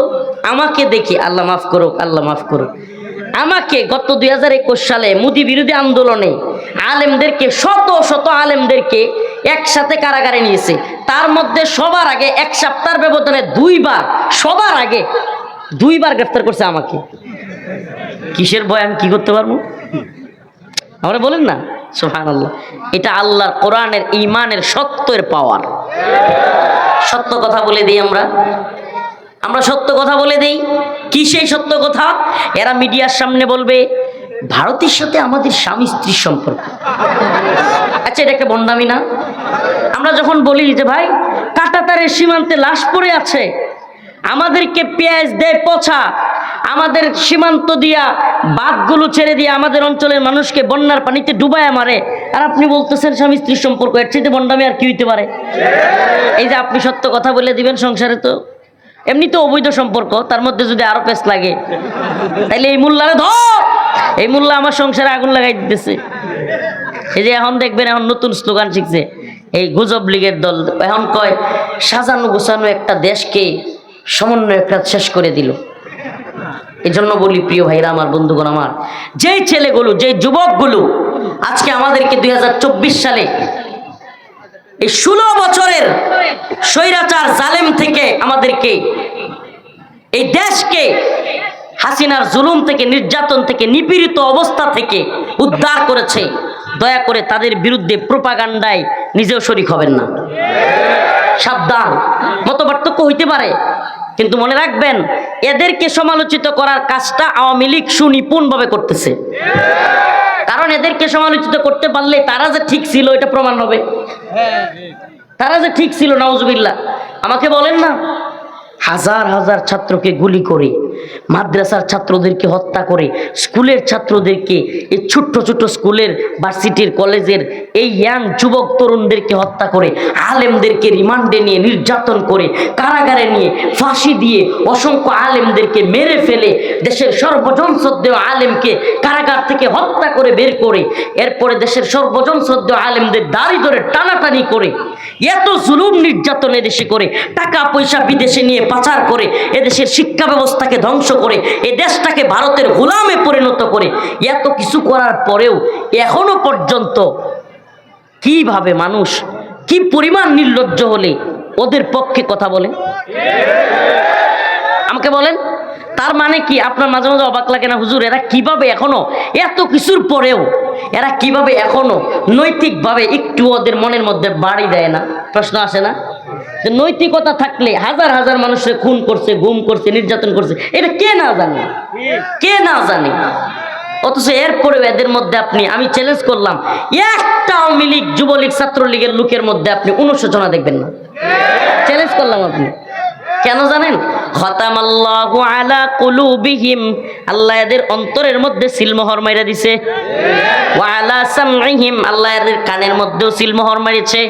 আমাকে দেখি, আল্লাহ মাফ করুক, আল্লাহ মাফ করুক, আমাকে গত 2021 সালে মোদি বিরোধী আন্দোলনে আলেমদেরকে, শত শত আলেমদেরকে একসাথে কারাগারে নিয়েছে। তার মধ্যে সবার আগে 1 সপ্তাহের ব্যবধানে 2বার, সবার আগে 2বার গ্রেফতার করছে আমাকে। কিসের ভয়? আমি কি করতে পারবো? আমরা বলেন না সুবহানাল্লাহ। এটা আল্লাহর কোরআনের ঈমানের সত্যের পাওয়ার। সত্য কথা বলে দিই আমরা সত্য কথা বলে দেই। কি সেই সত্য কথা? এরা মিডিয়ার সামনে বলবে ভারতের সাথে আমাদের স্বামী স্ত্রীর সম্পর্ক। আচ্ছা, এটা একটা বন্ডামি না? আমরা যখন বলি যে ভাই কাঁটাতারের সীমান্তে লাশ পড়ে আছে, আমাদেরকে পেঁয়াজ দেয় পচা, আমাদের সীমান্ত দিয়া বাঁধগুলো ছেড়ে দিয়ে আমাদের অঞ্চলের মানুষকে বন্যার পানিতে ডুবায়া মারে, আর আপনি বলতেছেন স্বামী স্ত্রীর সম্পর্ক। এর চাইতে বন্ডামি আর কি হইতে পারে? এই যে আপনি সত্য কথা বলে দিবেন, সংসারে তো এমনি তো অবৈধ সম্পর্ক, তার মধ্যে যদি আরো পেস লাগে, তাইলে এই মোল্লারে ধর, এই মোল্লা আমার সংসারে আগুন লাগাই দিতেছে। এই যে এখন দেখবেন, এখন নতুন স্লোগান শিখছে এই গুজব লীগের দল, এখন কয় সাজানো গোছানো একটা দেশকে সমন্বয়করা শেষ করে দিল। এই জন্য বলি প্রিয় ভাইরা আমার, বন্ধুগণ আমার, যেই ছেলেগুলো, যেই যুবকগুলো আজকে আমাদেরকে 2024 সালে এই 16 বছরের স্বৈরাচার জালেম থেকে আমাদেরকে, এই দেশকে হাসিনার জুলুম থেকে, নির্যাতন থেকে, নিপীড়িত অবস্থা থেকে উদ্ধার করেছে, দয়া করে তাদের বিরুদ্ধে প্রোপাগান্ডায় নিজেও শরীক হবেন না। সাবধান, মতপার্থক্য হইতে পারে, কিন্তু মনে রাখবেন এদেরকে সমালোচিত করার কাজটা আওয়ামী লীগ সুনিপুণভাবে করতেছে। কারণ এদেরকে সমালোচিত করতে পারলে তারা যে ঠিক ছিল এটা প্রমাণ হবে। তারা যে ঠিক ছিল, নাউজুবিল্লাহ। আমাকে বলেন না, হাজার হাজার ছাত্রকে গুলি করে, মাদ্রাসার ছাত্রদেরকে হত্যা করে, স্কুলের ছাত্রদেরকে, এই ছোট্ট ছোট্ট স্কুলের, ভার্সিটির, কলেজের এই ইয়াং যুবক তরুণদেরকে হত্যা করে, আলেমদেরকে রিমান্ডে নিয়ে নির্যাতন করে, কারাগারে নিয়ে ফাঁসি দিয়ে অসংখ্য আলেমদেরকে মেরে ফেলে, দেশের সর্বজন শ্রদ্ধেয় আলেমকে কারাগার থেকে হত্যা করে বের করে, এরপরে দেশের সর্বজন শ্রদ্ধেয় আলেমদের দাড়ি ধরে টানাটানি করে, এত জুলুম নির্যাতন এদেশে করে, টাকা পয়সা বিদেশে নিয়ে পাচার করে, এদেশের শিক্ষা ব্যবস্থাকে ধ্বংস করে, এ দেশটাকে ভারতের গোলামে পরিণত করে, এত কিছু করার পরেও এখনো পর্যন্ত কিভাবে মানুষ, কি পরিমাণ নির্লজ্জ হলে ওদের পক্ষে কথা বলে? আমাকে বলেন, তার মানে কি? আপনার মাঝে মাঝে অবাক লাগে না, হুজুর এরা কিভাবে এখনো, এত কিছুর পরেও এরা কিভাবে এখনো নৈতিকভাবে একটু ওদের মনের মধ্যে বাড়ি দেয় না? প্রশ্ন আসে না? যে নৈতিকতা থাকলে হাজার হাজার মানুষের খুন করছে, গুম করছে, নির্যাতন করছে, এটা কে না জানে? কে না জানে? অথচ এরপরেও এদের মধ্যে আপনি, আমি চ্যালেঞ্জ করলাম, একটা আওয়ামী লীগ, যুবলীগ, ছাত্রলীগের লোকের মধ্যে আপনি অনুশোচনা দেখবেন না। চ্যালেঞ্জ করলাম। আপনি কেন জানেন? খতামাল্লাহু আলা কুলুবিহিম, আল্লাহ এদের অন্তরের মধ্যে সিলমোহর মাইরা দিছে। ওয়া আলা সামঈহিম, আল্লাহ এদের কানের মধ্যেও সিলমোহর মারিছে।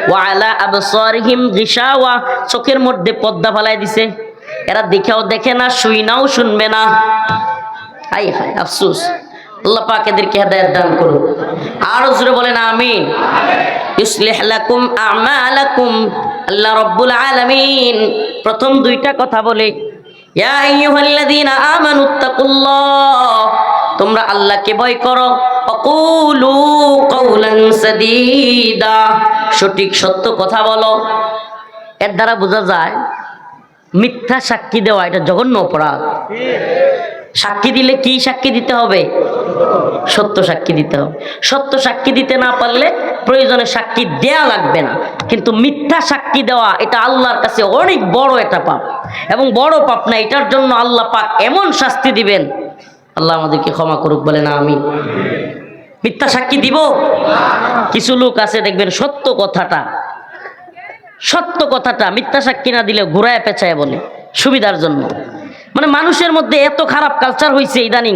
ওয়া আলা আবসারিহিম গিশাওয়া, চোখের মধ্যে পর্দা ফালাই দিছে। এরা দেখেও দেখে না, শুইনাও শুনবে না। হাই হাই আফসোস। আল্লাহ পাক এদেরকে হেদায়েত দান করুন। আর জোরে বলেন আমিন। ইউসলিহ লাকুম আমালাকুম, আল্লাহ রাব্বুল আলামিন প্রথম দুইটা কথা বলে, ইয়া আইয়ুহাল্লাযীনা আমানুত্তাকুল্লাহ, তোমরা আল্লাহকে ভয় করো। অকুলু কওলান সাদীদা, সঠিক সত্য কথা বলো। এর দ্বারা বোঝা যায় মিথ্যা সাক্ষী দেওয়া এটা জঘন্য অপরাধ। সাক্ষী দিলে কি সাক্ষী দিতে হবে? সত্য সাক্ষী দিতে হবে। সত্য সাক্ষী দিতে না পারলে প্রয়োজনে সাক্ষী দেয়া লাগবে না, কিন্তু মিথ্যা সাক্ষী দেওয়া এটা আল্লাহর কাছে অনেক বড় একটা পাপ, এবং বড় পাপ না, এটার জন্য আল্লাহ পাক এমন শাস্তি দিবেন। আল্লাহ আমাদেরকে ক্ষমা করুক, বলে না আমি মিথ্যা সাক্ষী দিব? কিছু লোক আছে দেখবেন সত্য কথাটা মিথ্যা সাক্ষী না দিলে ঘুরায় পেঁচায় বলে সুবিধার জন্য। মানে মানুষের মধ্যে এত খারাপ কালচার হয়েছে ইদানিং,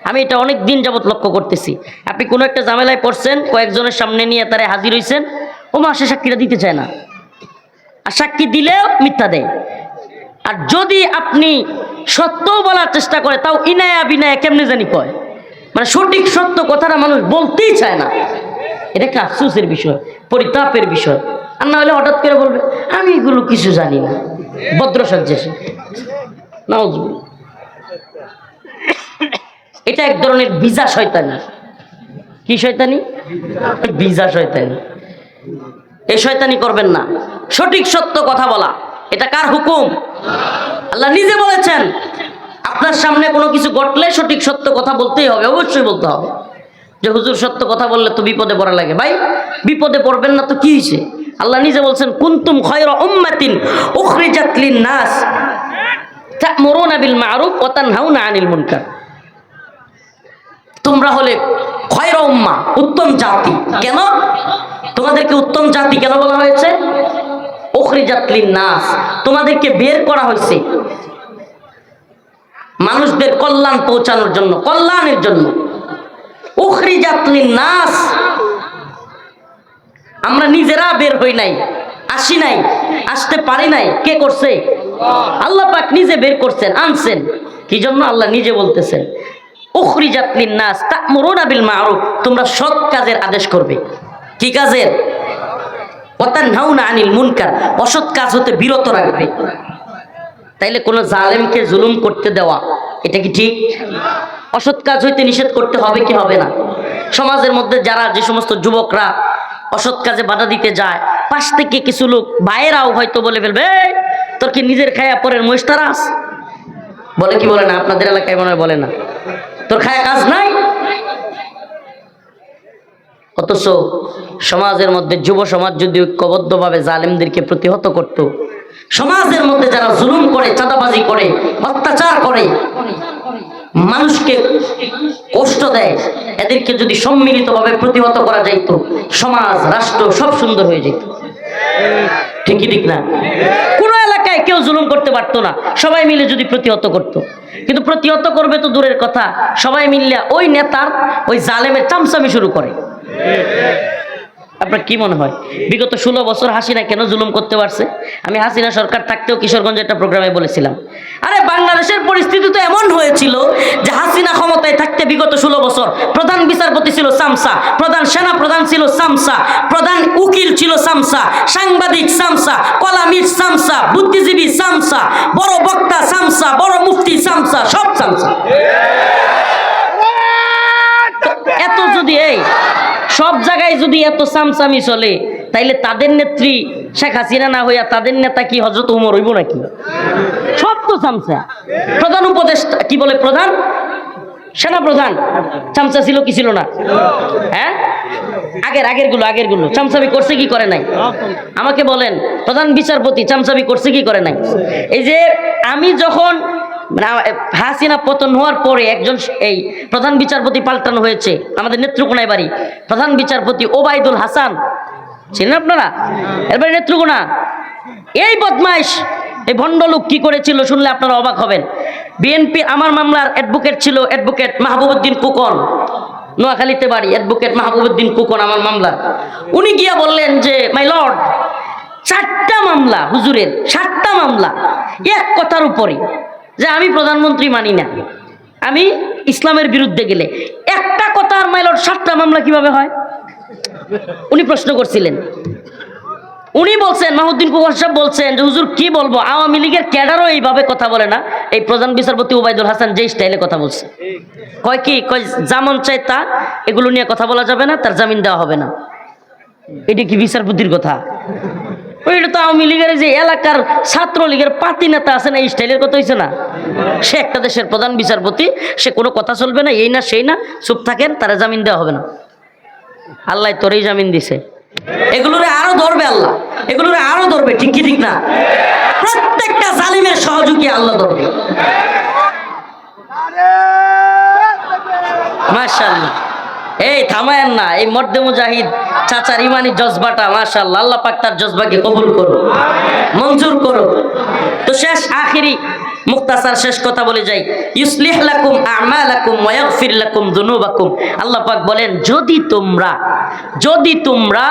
আমি এটা অনেক দিন যাবত লক্ষ্য করতেছি। আপনি কোনো একটা ঝামেলায় পড়ছেন, কয়েকজনের সামনে নিয়ে তারা হাজির হয়েছেন, ও সে সাক্ষীটা দিতে চায় না, আর সাক্ষী দিলেও মিথ্যা দেয়। আর যদি আপনি সত্য বলার চেষ্টা করে, তাও ইনায়া বিনায়া কেমনে জানি কয়, মানে সঠিক সত্য কথাটা মানুষ বলতেই চায় না। এটা একটা আফসোসের বিষয়, পরিতাপের বিষয়। আর না হলে হঠাৎ করে বলবে আমি এগুলো কিছু জানি না, ভদ্রসজ্জেসে। এটা এক ধরনের বিজা শয়তানি। কি শয়তানি? বিজা শয়তানি। এই শয়তানি করবেন না। সঠিক সত্য কথা বলা, এটা কার হুকুম? আল্লাহ নিজে বলেছেন, আপনার সামনে কোনো কিছু ঘটলে সঠিক সত্য কথা বলতেই হবে, অবশ্যই বলতে হবে। যে হুজুর সত্য কথা বললে তো বিপদে পড়া লাগে, ভাই বিপদে পড়বেন না তো কি হয়েছে? আল্লাহ নিজে বলছেন, কুনতুম খায়রা উম্মাতিন উখরিজাত লিন-নাস তা'মুরুনা বিল মা'রুফ ওয়া তানহাউনা আনিল মুনকার। তোমরা হলে খায়রা উম্মাহ, উত্তম জাতি। কেন তোমাদেরকে উত্তম জাতি কেন বলা হয়েছে? উখরিজাত লিন-নাস, তোমাদেরকে বের করা হয়েছে মানুষদের কল্যাণ পৌঁছানোর জন্য, কল্যাণের জন্য। উখরিজাত লিন-নাস, আমরা নিজেরা বের হই নাই, আসি নাই, আসতে পারি নাই। কে করছে? আল্লাহ পাক নিজে বের করছেন, আনছেন। কি জন্য? আল্লাহ নিজে বলতেছেন, উখরিজাত লিন-নাস তা'মুরুনা বিল মা'রুফ, তোমরা সৎ কাজের আদেশ করবে। কি কাজের? ওয়া তানহাউনা আনিল মুনকার, অসৎ কাজ হতে বিরত রাখবে। তাইলে কোন জালেমকে জুলুম করতে দেওয়া এটা কি ঠিক? অসৎ কাজ হইতে নিষেধ করতে হবে কি হবে না? সমাজের মধ্যে যারা, যে সমস্ত যুবকরা অসৎ কাজে বাধা দিতে যায়, পাশ থেকে কিছু লোক ভাইয়েরাও হয়তো বলে ফেলবে, তোর কি নিজের খায়া পরের মহিষতারাস? বলে কি বলে না? আপনাদের এলাকায় মনে হয় বলে না, তোর খায়া কাজ নাই। অথচ সমাজের মধ্যে যুব সমাজ যদি ঐক্যবদ্ধভাবে জালেমদেরকে প্রতিহত করত, সমাজের মধ্যে যারা জুলুম করে, চাঁদাবাজি করে, অত্যাচার করে, মানুষকে কষ্ট দেয়, এদেরকে যদি সম্মিলিতভাবে প্রতিহত করা যাইত, সমাজ রাষ্ট্র সব সুন্দর হয়ে যেত। ঠিকই ঠিক না? কোন এলাকায় কেউ জুলুম করতে পারতো না সবাই মিলে যদি প্রতিহত করত। কিন্তু প্রতিহত করবে তো দূরের কথা, সবাই মিললে ওই নেতার ওই জালেমের চামচামি শুরু করে। আপনার কি মনে হয় বিগত 16 বছর হাসিনা কেন জুলুম করতে পারছে? আমি হাসিনা সরকার থাকতেও কিশোরগঞ্জের একটা প্রোগ্রামে বলেছিলাম, আরে বাংলাদেশের পরিস্থিতি তো এমন হয়েছিল যে হাসিনা ক্ষমতায় থাকতে বিগত 16 বছর প্রধান বিচারপতি ছিল সামসা, প্রধান সেনা প্রধান ছিল সামসা, প্রধান উকিল ছিল সামসা, সাংবাদিক সামসা, কলামির সামসা, বুদ্ধিজীবী সামসা, বড় বক্তা সামসা, বড় মুফতি সামসা, সব সামসা। এত যদি এই সব জায়গায় যদি এত সামসামি চলে, তাইলে তাদের নেত্রী শেখ হাসিনা না হইয়া তাদের নেতা কি হযরত ওমর হইব নাকি? সব তো সামসা। প্রধান উপদেষ্টা কি বলে, প্রধান সেনা প্রধান চামচা ছিল কি ছিল না? হ্যাঁ, আগের গুলো চামচামি করছে কি করে নাই? আমাকে বলেন, প্রধান বিচারপতি চামচামি করছে কি করে নাই? এই যে আমি যখন হাসিনা পতন হওয়ার পরে একজন এই প্রধান বিচারপতি পাল্টানো হয়েছে আমাদের নেত্রকোনায় বাড়ি, প্রধান বিচারপতি ওবায়দুল হাসান, ছিলেন আপনারা? এরপরে নেত্রকোনা এই বদমাইশ এই ভণ্ডলোক কি করেছিল শুনলে আপনারা অবাক হবেন। বিএনপি আমার মামলার অ্যাডভোকেট ছিল অ্যাডভোকেট মাহবুবউদ্দিন কুকন, নোয়াখালীতে বাড়ি, অ্যাডভোকেট মাহবুবউদ্দিন কুকন আমার মামলার। উনি গিয়া বললেন যে মাই লর্ড, 4টা মামলা হুজুরের, 7টা মামলা এক কথার উপরে, যে আমি প্রধানমন্ত্রী মানি না, আমি ইসলামের বিরুদ্ধে গেলে একটা কথা আর মাই লর্ড 7টা মামলা কিভাবে হয়? উনি প্রশ্ন করছিলেন। উনি বলছেন, মাহবুবউদ্দিন কুকন সাহেব বলছেন যে হুজুর কি বলবো, আওয়ামী লীগের ক্যাডারও এইভাবে কথা বলে না। এই প্রধান বিচারপতি ওবায়দুল হাসান যেই স্টাইলে কথা বলছে, কয় কি কয় যেমন চাই তা, এগুলো নিয়ে কথা বলা যাবে না, তার জামিন দেওয়া হবে না। এটা কি বিচারপতির কথা? ওইটা তো আওয়ামী লীগের যে এলাকার ছাত্রলীগের পাতি নেতা আছে না, এই স্টাইলের কথা হয়েছে না। সে একটা দেশের প্রধান বিচারপতি, সে কোনো কথা চলবে না, এই না সেই না, চুপ থাকেন, তারা জামিন দেওয়া হবে না। আল্লাহ তোরই জামিন দিছে, এগুলোরে আরো ধরবে আল্লাহ, এগুলোরে আরো ধরবে। ঠিক কি ঠিক না? প্রত্যেকটা জালিমের সহযোগী আল্লাহ ধরবে। মাশাআল্লাহ, এই থামায়েন না, এই মর্দে মুজাহিদ চাচার ইমানি জজবাটা মাশাআল্লাহ, আল্লাহ পাক তার জজবাকে কবুল করো, মঞ্জুর করো। তো শেষ আখিরি মুক্তাসার শেষ কথা বলে যাই, ইউসলিহ লাকুম আমালাকুম ওয়া ইয়াগফির লাকুম যুনুবাকুম। আল্লাহ পাক বলেন, যদি তোমরা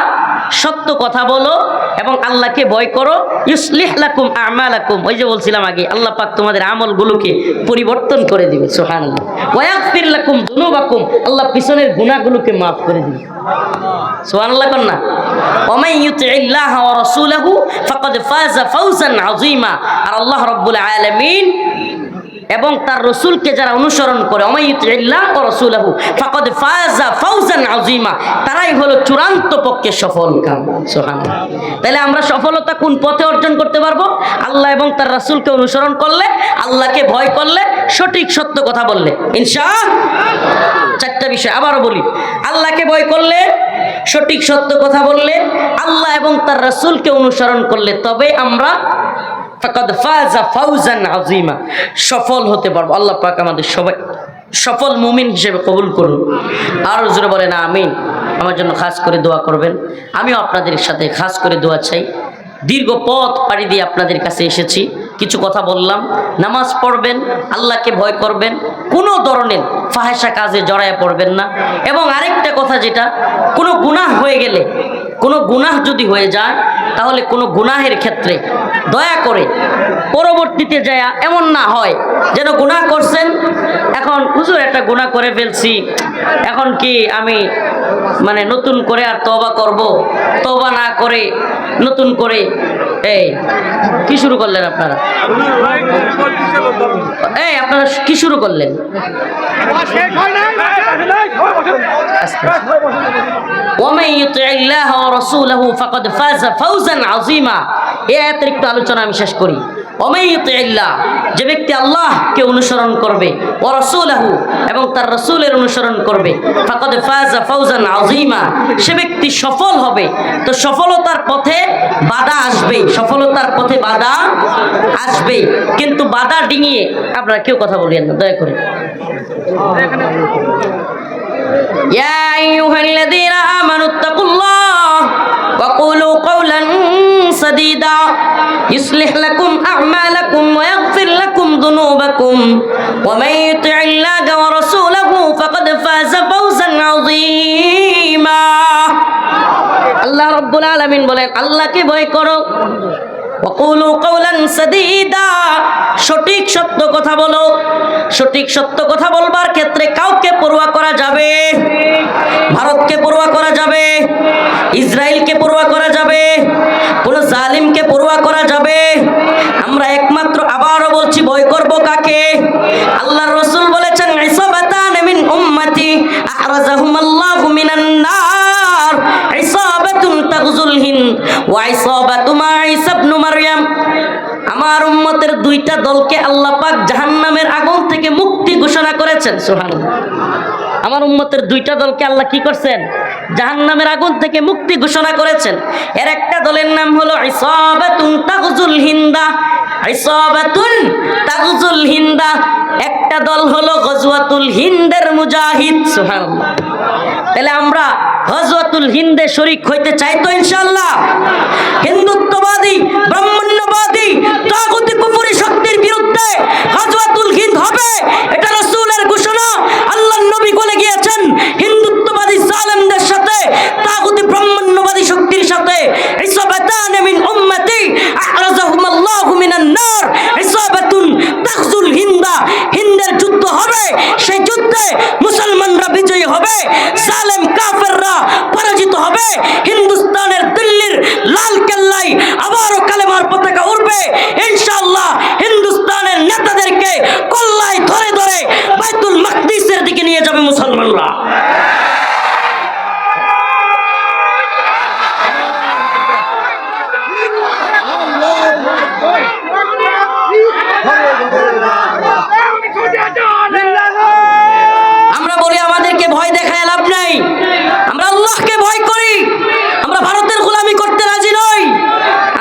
সত্য কথা বলো এবং আল্লাহকে ভয় করো, ইউসলিহ লাকুম আমালাকুম, ওই যে বলছিলাম আগে, আল্লাহ পাক তোমাদের আমলগুলোকে পরিবর্তন করে দিবে। সুবহানাল্লাহ। ওয়া ইয়াগফির লাকুম যুনুবাকুম, আল্লাহ পিছনের গুনাহগুলোকে maaf করে দিবে। সুবহানাল্লাহ কন্না। ওয়া মান ইউতিইল্লাহ ওয়া রাসূলহু ফাকাদ ফাযা ফাওজান আযীমা। আর আল্লাহ রাব্বুল আলামিন এবং তার রাসূলকে যারা অনুসরণ করে, ওয়া মান ইউতিইল্লাহ ওয়া রাসূলহু ফাকাদ ফাযা ফাওজান আযীমা, তারাই হলো চূড়ান্ত পক্ষে সফল কাম। সুবহানাল্লাহ। তাহলে আমরা সফলতা কোন পথে অর্জন করতে পারবো? আল্লাহ এবং তার রাসূলকে অনুসরণ করলে, আল্লাহকে ভয় করলে, সঠিক সত্য কথা বললে ইনশাআল্লাহ। 4টা বিষয় আবারও বলি, আল্লাহকে ভয় করলে, সঠিক সত্য কথা বললে, আল্লাহ এবং তার রাসূলকে অনুসরণ করলে, তবে আমরা ফাকাদ ফাযা ফাওজান আযীমা, সফল হতে পারবো। আল্লাহ পাক আমাদের সবাই সফল মুমিন হিসেবে কবুল করুন। আর জোরে বলেন আমিন। আমার জন্য খাস করে দোয়া করবেন, আমিও আপনাদের সাথে খাস করে দোয়া চাই। দীর্ঘ পথ পাড়ি দিয়ে আপনাদের কাছে এসেছি, কিছু কথা বললাম। নামাজ পড়বেন, আল্লাহকে ভয় করবেন, কোনো ধরনের ফাহেসা কাজে জড়ায় পড়বেন না। এবং আরেকটা কথা, যেটা কোনো গুনাহ হয়ে গেলে, কোনো গুনাহ যদি হয়ে যায়, তাহলে কোনো গুনাহের ক্ষেত্রে দয়া করে পরবর্তীতে যায় এমন না হয় যেন গুনাহ করছেন, এখন হুজুর একটা গুনাহ করে ফেলছি, এখন কি আমি মানে নতুন করে আর তওবা করব? তওবা না করে নতুন করে এই কি শুরু করলেন আপনারা? এই আপনারা কি শুরু করলেন? ওয়ামান ইউতিইল্লাহ ওয়া রাসূলহু ফাকাদ ফাযা ফাওজান আযীমা। এই আয়াতের একটু আলোচনা আমি শেষ করি। ওয়া ইউতিল্লাহ, যে ব্যক্তি আল্লাহকে অনুসরণ করবে, ওয়া রাসূলহু, এবং তার রাসূলের অনুসরণ করবে, ফাকাদ ফাযা ফাওজান আযীমা, সে ব্যক্তি সফল হবে। তো সফলতার পথে বাধা আসবে, সফলতার পথে বাধা আসবে, কিন্তু বাধা ডিঙিয়ে আপনারা কেউ কথা বলেন না দয়া করে। ইয়া আইয়ুহাল্লাযীনা আমানুত্তাকুল্লাহ ওয়া কুলু কাওলান সাদীদা ইউসলিহ লাকুম আ'মালাকুম ওয়া ইয়াগফির লাকুম যুনুবাকুম ওয়া মান ইউতি'ইল্লাহা ওয়া রাসূলাহু ফাকাদ ফাযা ফাওজান আযীমা। আল্লাহ রাব্বুল আলামিন বলেন, আল্লাহকে ভয় করো, ওয়া কুলু কাওলান সাদীদা, সঠিক সত্য কথা বলো। সঠিক সত্য কথা বলবার ক্ষেত্রে কাউকে পরোয়া করা যাবে? ভারতকে পরোয়া করা যাবে? ইসরায়েলকে পরোয়া করা যাবে? কোন জালিমকে পরোয়া করা যাবে? আমরা একমাত্র, আবারও বলছি, ভয় করব কাকে? আল্লাহর রাসূল বলেছেন, ইসাবাতান মিন উম্মতি আহরাজাহুমাল্লাহু মিনান নার, ইসাবাতুন তাগজুল হিন্দ ওয়া ইসাবাতু মা ঈসা ইবনে মারইয়াম। আমার উম্মতের দুইটা দলকে আল্লাহ পাক জাহান্নামের আগুন থেকে মুক্তি ঘোষণা করেছেন। সুবহানাল্লাহ। আমার উম্মতের দুইটা দলকে আল্লাহ কি করছেন? জাহান্নামের আগুন থেকে মুক্তি ঘোষণা করেছেন। এর একটা দলের নাম হলো ইসাবাতুন তাগজুল হিন্দা, ইসাবাতুন তাগজুল হিন্দা। একটা দল হলো গজওয়াতুল হিন্দের মুজাহিদ। সুবহানাল্লাহ। তাহলে আমরা গজওয়াতুল হিন্দে শরীক হইতে চাই তো ইনশাআল্লাহ? হিন্দুত্ববাদী, ব্রাহ্মণ্যবাদী, তাগুতি কুফরি শক্তির বিরুদ্ধে গজওয়াতুল হিন্দ হবে, এটা রাসূলের ঘোষণা। আল্লাহর নবী বলে গিয়েছেন, হিন্দুত্ববাদী জালেমদের সাথে, তাগুতি ব্রাহ্মণ্যবাদী শক্তির সাথে ইসাবাতান মিন উম্মতি আহরাজাহুমাল্লাহু মিনান নার, ইসাবাতুন তাগজুল হিন্দা। হিন্দের যুদ্ধ হবে, সেই যুদ্ধে মুসলমানরা বিজয়ী হবে, জালেম কাফেররা পরাজিত হবে। হিন্দুস্তানের দিল্লির লাল কেল্লায় আবারও কালেমার পতাকা উড়বে ইনশাআল্লাহ। হিন্দুস্তানের নেতাদেরকে কল্লায় ধরে ধরে বাইতুল মাকদিসের দিকে নিয়ে যাবে মুসলমানরা। আমরা বলি আমাদেরকে ভয় দেখায় লাভ নাই, আমরা আল্লাহকে ভয় করি, আমরা ভারতের গোলামি করতে রাজি নই।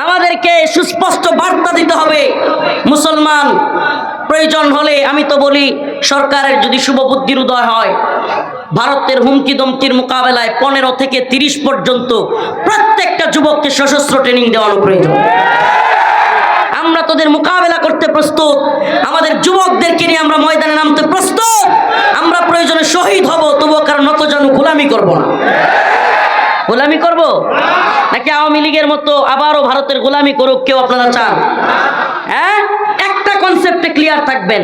আমাদেরকে সুস্পষ্ট বার্তা দিতে হবে, মুসলমান প্রয়োজন হলে, আমি তো বলি সরকারের যদি শুভ বুদ্ধির উদয় হয়, ভারতের হুমকি দমকির মোকাবেলায় 15 থেকে 30 পর্যন্ত প্রত্যেকটা যুবককে সশস্ত্র ট্রেনিং দেওয়ানো প্রয়োজন। আমরা তোদের মোকাবেলা করতে প্রস্তুত, আমাদের যুবকদেরকে নিয়ে আমরা ময়দানে নামতে প্রস্তুত। আমরা প্রয়োজনে শহীদ হব, তবুও কারণ নত জানু গোলামি করব না। গোলামি করব নাকি আওয়ামী লীগের মতো আবারও ভারতের গোলামি করুক কেউ আপনারা চান? হ্যাঁ, একটা কনসেপ্টে ক্লিয়ার থাকবেন,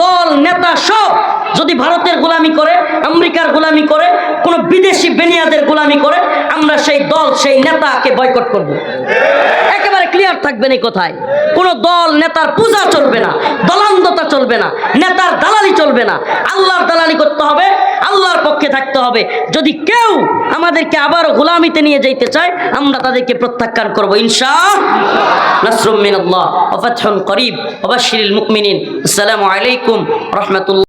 দল নেতা সব যদি ভারতের গোলামি করে, আমেরিকার গোলামি করে, কোনো বিদেশি বেনিয়াদের গোলামি করে, আমরা সেই দল সেই নেতাকে বয়কট করব। একেবারে ক্লিয়ার থাকবেন এই কথায়। কোনো দল নেতার পূজা চলবে না, দলান্ধতা চলবে না, নেতার দালালি চলবে না। আল্লাহর দালালি করতে হবে, আল্লাহর পক্ষে থাকতে হবে। যদি কেউ আমাদেরকে আবারও গোলামিতে নিয়ে যাইতে চায়, আমরা তাদেরকে প্রত্যাখ্যান করব ইনশাআল্লাহ। নাসরুম মিনাল্লাহ ওয়া ফাতহুন করিব ওয়া বাশশিরিল মুমিনিন। আসসালামু আলাইকুম ওয়া রাহমাতুল্লাহ।